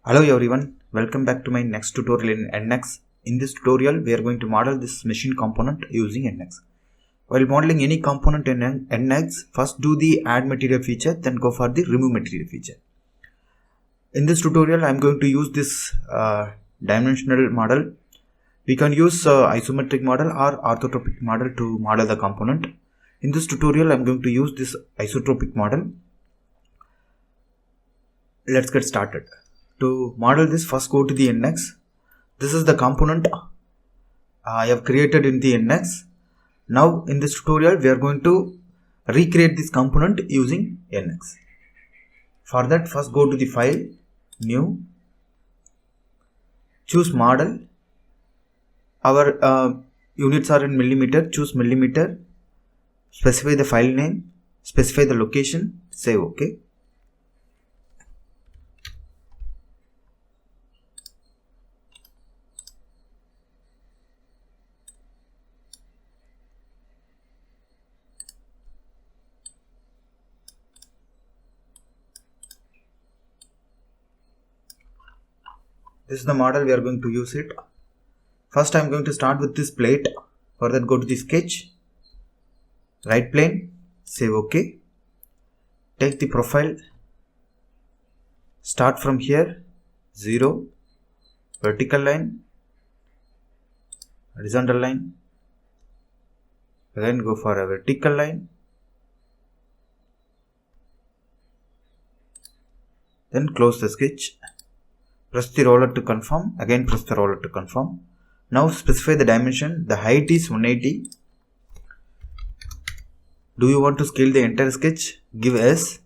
Hello everyone, welcome back to my next tutorial in NX. In this tutorial, we are going to model this machine component using NX. While modeling any component in NX, first do the add material feature, then go for the remove material feature. In this tutorial, I am going to use this dimensional model. We can use isometric model or orthotropic model to model the component. In this tutorial, I am going to use this isotropic model. Let's get started. To model this, first go to the NX. This is the component I have created in the NX. Now in this tutorial we are going to recreate this component using NX. For that, first go to the file, new, choose model. Our units are in millimeter, choose millimeter, specify the file name, specify the location, say OK. This is the model we are going to use it. First I am going to start with this plate. For that, go to the sketch, right plane, say OK. Take the profile, start from here, 0, vertical line, horizontal line, again go for a vertical line, then close the sketch. Press the roller to confirm, again press the roller to confirm. Now specify the dimension, the height is 180. Do you want to scale the entire sketch? Give S.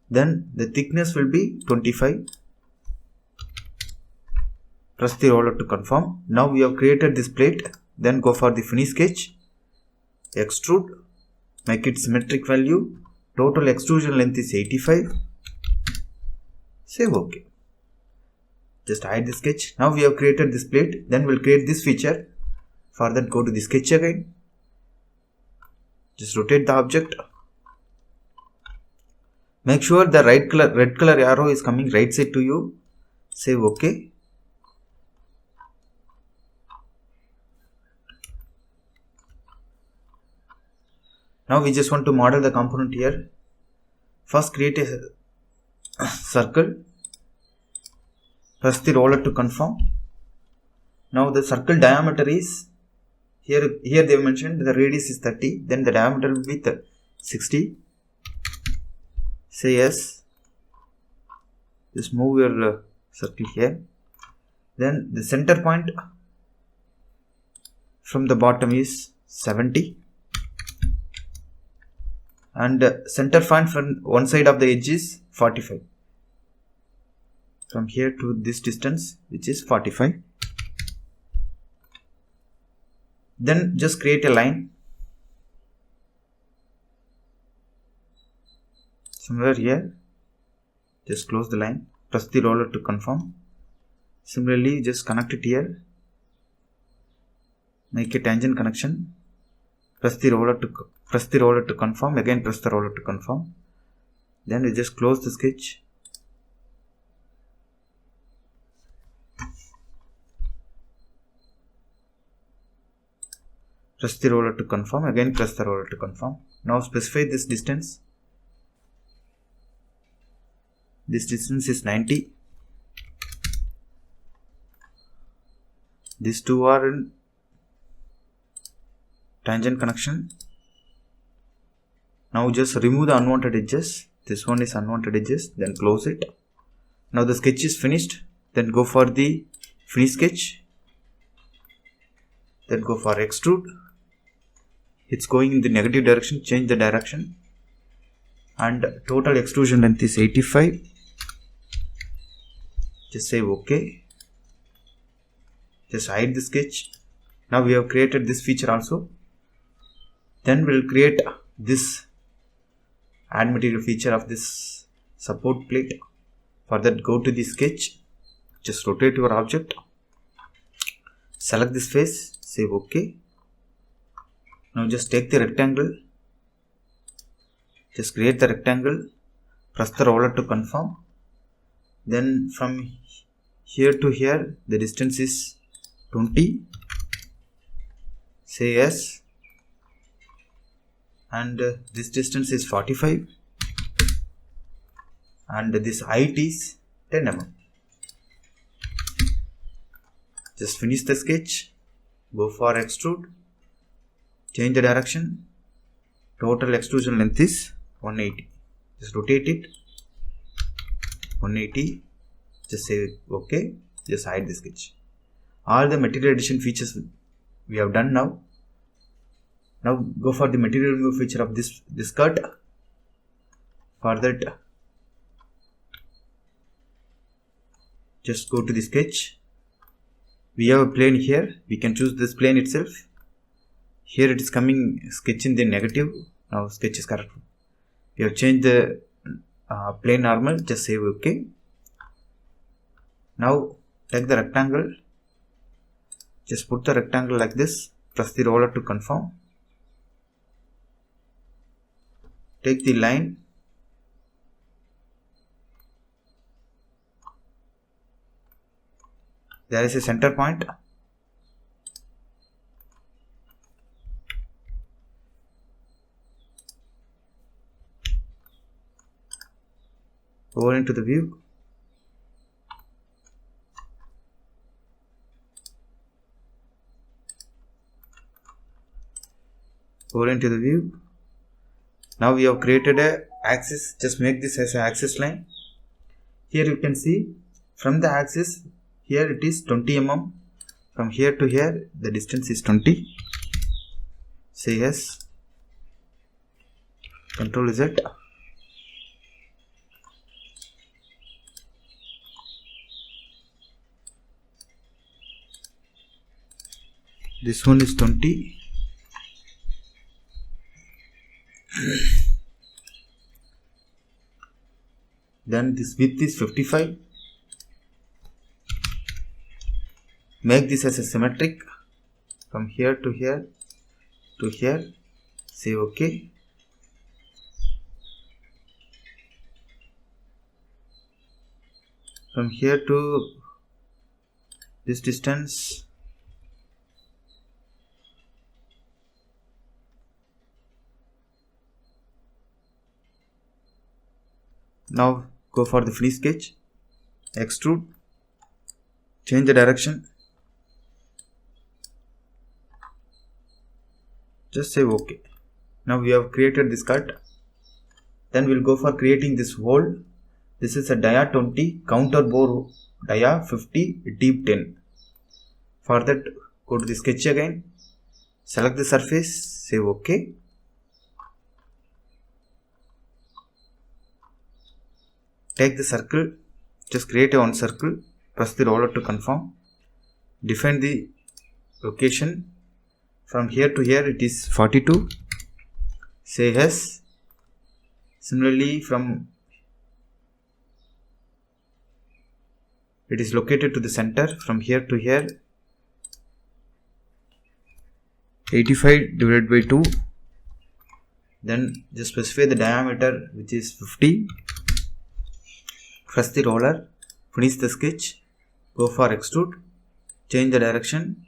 Then the thickness will be 25. Press the roller to confirm. Now we have created this plate. Then go for the finish sketch. Extrude. Make it symmetric value. Total extrusion length is 85. Save OK. Just hide the sketch. Now we have created this plate. Then we'll create this feature. For that, go to the sketch again. Just rotate the object. Make sure the red color arrow is coming right side to you. Save OK. Now we just want to model the component here. First create a circle. Press the roller to confirm. Now the circle diameter is here they mentioned the radius is 30, then the diameter will be 60. Say yes. Just move your circle here. Then the center point from the bottom is 70, and center point from one side of the edge is 45. From here to this distance, which is 45. Then just create a line somewhere here. Just close the line. Press the roller to confirm. Similarly, just connect it here. Make a tangent connection. Press the roller to confirm. Again, press the roller to confirm. Then we just close the sketch. Press the roller to confirm, again press the roller to confirm. Now specify this distance. This distance is 90. These two are in tangent connection. Now just remove the unwanted edges. This one is unwanted edges, then close it. Now the sketch is finished. Then go for the finish sketch. Then go for extrude. It's going in the negative direction, change the direction. And total extrusion length is 85. Just say OK. Just hide the sketch. Now we have created this feature also. Then we'll create this add material feature of this support plate. For that, go to the sketch. Just rotate your object. Select this face. Say OK. Now just take the rectangle, just create the rectangle, press the roller to confirm, Then from here to here the distance is 20, say yes, and this distance is 45, and this height is 10 mm. Just finish the sketch, go for extrude, change the direction, total extrusion length is 180. Just rotate it 180, just say OK, just hide the sketch. All the material addition features we have done now. Now go for the material remove feature of this cut. For that, just go to the sketch. We have a plane here, we can choose this plane itself. Here it is coming sketch in the negative. Now sketch is correct. We have changed the plane normal, just say OK. Now take the rectangle, just put the rectangle like this, press the roller to confirm. Take the line, there is a center point. Over into the view. Over into the view. Now we have created a axis. Just make this as an axis line. Here you can see from the axis, here it is 20 mm. From here to here the distance is 20. Say yes. Control Z. This one is 20. Then this width is 55. Make this as a symmetric. From here to here to here. Say OK. From here to this distance, now go for the free sketch, extrude, change the direction, just say OK. Now we have created this cut. Then we'll go for creating this hole. This is a dia 20, counter bore dia 50, deep 10. For that, go to the sketch again, select the surface, say OK. Take the circle, just create one circle, press the roller to confirm. Define the location. From here to here it is 42. Say yes. Similarly, from it is located to the center. From here to here 85 divided by 2. Then just specify the diameter, which is 50. Press the roller, finish the sketch, go for extrude, change the direction,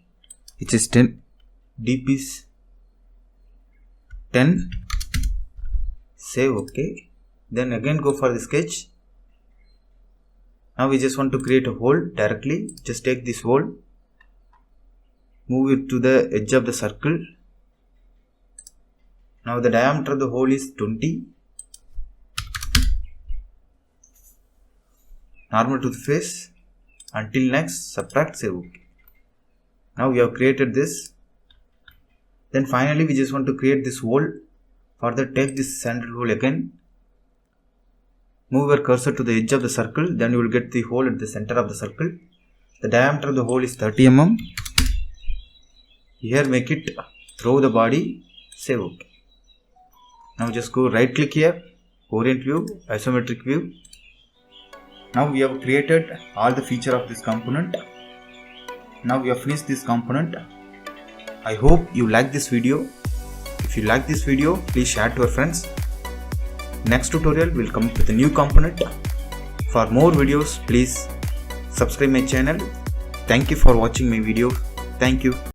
which is 10, deep is 10, say OK. Then again go for the sketch. Now we just want to create a hole directly. Just take this hole, move it to the edge of the circle. Now the diameter of the hole is 20. Normal to the face. Until next, subtract, say OK. Now we have created this. Then finally we just want to create this hole. For that, take this central hole again. Move your cursor to the edge of the circle. Then you will get the hole at the center of the circle. The diameter of the hole is 30 mm. Here make it through the body. Say OK. Now just go right click here. Orient view, isometric view. Now we have created all the feature of this component. Now we have finished this component. I hope you like this video. If you like this video, please share to your friends. Next tutorial will come up with a new component. For more videos, please subscribe my channel. Thank you for watching my video. Thank you.